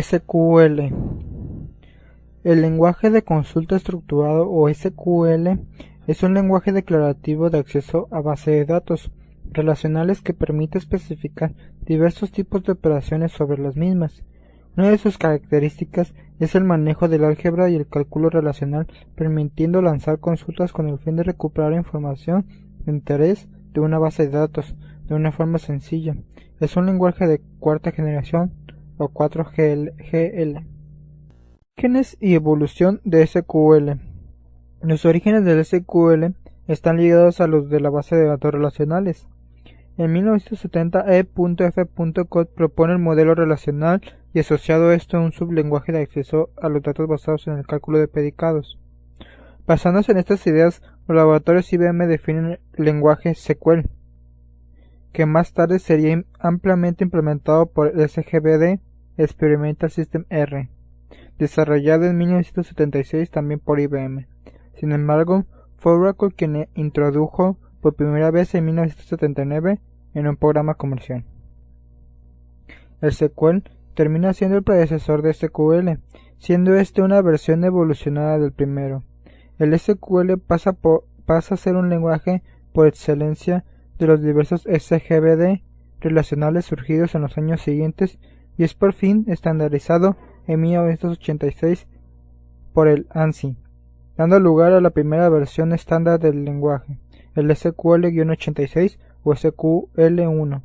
SQL. El lenguaje de consulta estructurado o SQL es un lenguaje declarativo de acceso a base de datos relacionales que permite especificar diversos tipos de operaciones sobre las mismas. Una de sus características es el manejo del álgebra y el cálculo relacional, permitiendo lanzar consultas con el fin de recuperar información de interés de una base de datos de una forma sencilla. Es un lenguaje de cuarta generación o 4GL. Orígenes y evolución de SQL. Los orígenes del SQL están ligados a los de la base de datos relacionales. En 1970, E.F. Code propone el modelo relacional y asociado a esto un sublenguaje de acceso a los datos basados en el cálculo de predicados. Basándose en estas ideas, los laboratorios IBM definen el lenguaje SQL, que más tarde sería ampliamente implementado por el SGBD, Experimental System R, desarrollado en 1976 también por IBM. Sin embargo, fue Oracle quien introdujo por primera vez en 1979 en un programa comercial. El SQL termina siendo el predecesor de SQL, siendo este una versión evolucionada del primero. El SQL pasa a ser un lenguaje por excelencia de los diversos SGBD relacionales surgidos en los años siguientes y es por fin estandarizado en 1986 por el ANSI, dando lugar a la primera versión estándar del lenguaje, el SQL-86 o SQL1.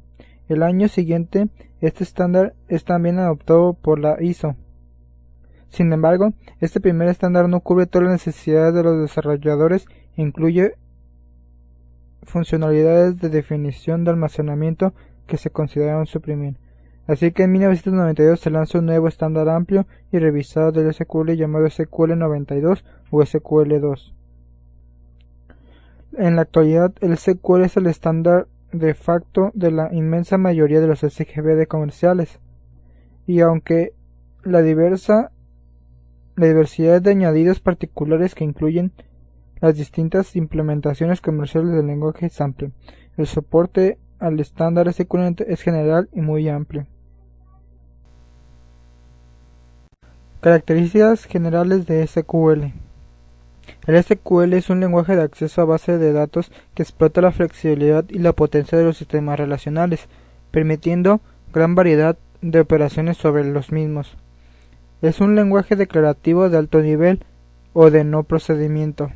El año siguiente, este estándar es también adoptado por la ISO. Sin embargo, este primer estándar no cubre todas las necesidades de los desarrolladores e incluye funcionalidades de definición de almacenamiento que se consideraron suprimir. Así que en 1992 se lanza un nuevo estándar amplio y revisado del SQL llamado SQL92 o SQL2. En la actualidad, el SQL es el estándar de facto de la inmensa mayoría de los SGBD comerciales, y aunque la diversidad de añadidos particulares que incluyen las distintas implementaciones comerciales del lenguaje es amplia, el soporte al estándar SQL es general y muy amplio. Características generales de SQL. El SQL es un lenguaje de acceso a base de datos que explota la flexibilidad y la potencia de los sistemas relacionales, permitiendo gran variedad de operaciones sobre los mismos. Es un lenguaje declarativo de alto nivel o de no procedimiento,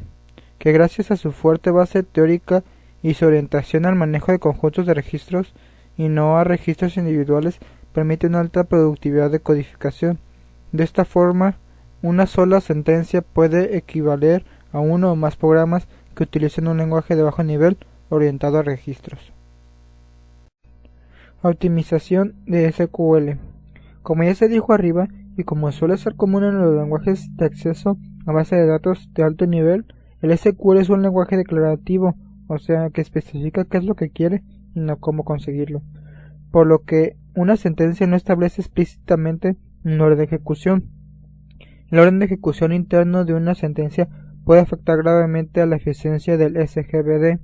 que gracias a su fuerte base teórica y su orientación al manejo de conjuntos de registros y no a registros individuales permite una alta productividad de codificación. De esta forma, una sola sentencia puede equivaler a uno o más programas que utilicen un lenguaje de bajo nivel orientado a registros. Optimización de SQL. Como ya se dijo arriba, y como suele ser común en los lenguajes de acceso a base de datos de alto nivel, el SQL es un lenguaje declarativo, o sea, que especifica qué es lo que quiere y no cómo conseguirlo, por lo que una sentencia no establece explícitamente un orden de ejecución. El orden de ejecución interno de una sentencia puede afectar gravemente a la eficiencia del SGBD,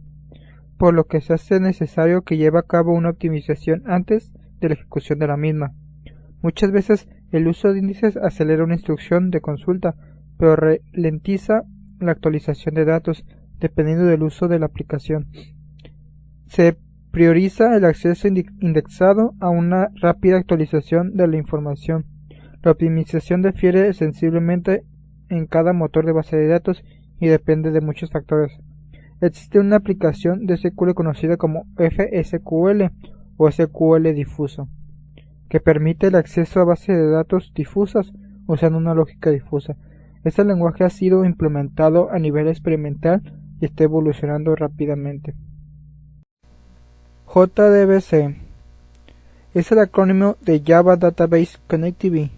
por lo que se hace necesario que lleve a cabo una optimización antes de la ejecución de la misma. Muchas veces el uso de índices acelera una instrucción de consulta, pero ralentiza la actualización de datos, dependiendo del uso de la aplicación. Se prioriza el acceso indexado a una rápida actualización de la información. La optimización difiere sensiblemente en cada motor de base de datos y depende de muchos factores. Existe una aplicación de SQL conocida como FSQL o SQL difuso, que permite el acceso a bases de datos difusas usando una lógica difusa. Este lenguaje ha sido implementado a nivel experimental y está evolucionando rápidamente. JDBC es el acrónimo de Java Database Connectivity,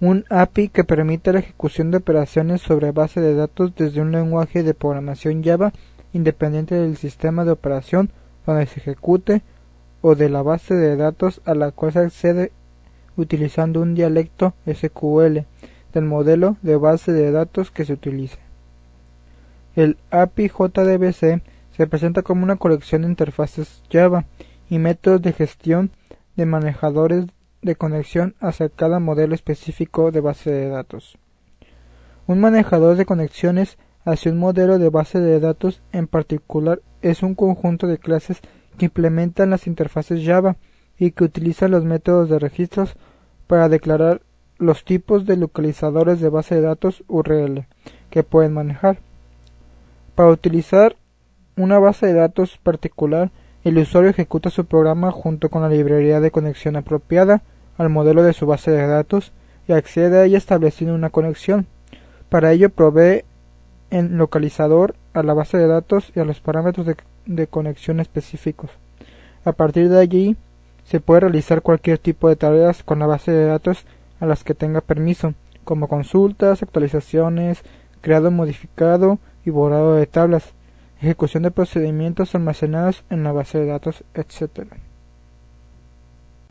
un API que permite la ejecución de operaciones sobre base de datos desde un lenguaje de programación Java independiente del sistema de operación donde se ejecute o de la base de datos a la cual se accede utilizando un dialecto SQL del modelo de base de datos que se utilice. El API JDBC se presenta como una colección de interfaces Java y métodos de gestión de manejadores de conexión hacia cada modelo específico de base de datos. Un manejador de conexiones hacia un modelo de base de datos en particular es un conjunto de clases que implementan las interfaces Java y que utilizan los métodos de registros para declarar los tipos de localizadores de base de datos URL que pueden manejar. Para utilizar una base de datos particular, el usuario ejecuta su programa junto con la librería de conexión apropiada al modelo de su base de datos y accede a ella estableciendo una conexión. Para ello provee el localizador a la base de datos y a los parámetros de conexión específicos. A partir de allí se puede realizar cualquier tipo de tareas con la base de datos a las que tenga permiso, como consultas, actualizaciones, creado, modificado y borrado de tablas, ejecución de procedimientos almacenados en la base de datos, etc.